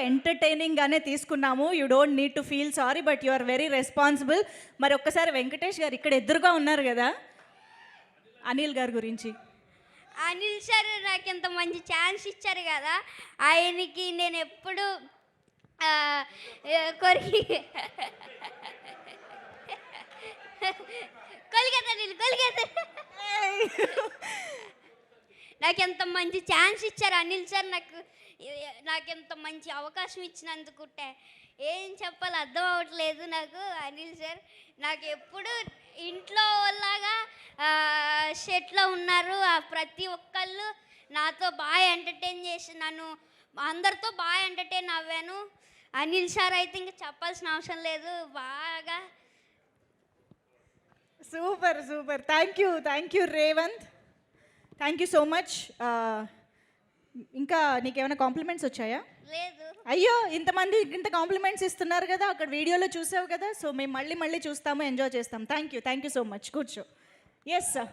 ఎంటర్టైనింగ్గానే తీసుకున్నాము. You don't need to feel sorry, but you are very responsible. మరి ఒక్కసారి వెంకటేష్ గారు ఇక్కడ ఎదురుగా ఉన్నారు కదా, అనిల్ గారి గురించి. అనిల్ సార్ నాకు ఇంత మంచి ఛాన్స్ ఇచ్చారు కదా, ఆయనకి నేను ఎప్పుడు కొరికి కొలిగేత నాకు ఎంత మంచి ఛాన్స్ ఇచ్చారు అనిల్ సార్. నాకు ఎంత మంచి అవకాశం ఇచ్చినందుకు ఏం చెప్పాలి అర్థం అవ్వట్లేదు నాకు. అనిల్ సార్ నాకు ఎప్పుడు ఇంట్లో లాగా సెట్లో ఉన్నారు. ప్రతి ఒక్కళ్ళు నాతో బాగా ఎంటర్టైన్ చేసి నన్ను అందరితో బాగా ఎంటర్టైన్ అవ్వాను. అనిల్ సార్ అయితే ఇంకా చెప్పాల్సిన అవసరం లేదు. బాగా super super. Thank you Revanth. Thank you so much. ఇంకా నీకేమైనా కాంప్లిమెంట్స్ వచ్చాయా? లేదు. అయ్యో, ఇంతమంది ఇంత కాంప్లిమెంట్స్ ఇస్తున్నారు కదా, అక్కడ వీడియోలో చూసావు కదా. సో మేము మళ్ళీ చూస్తాము, ఎంజాయ్ చేస్తాం. Thank you so much. కూర్చో. Yes sir.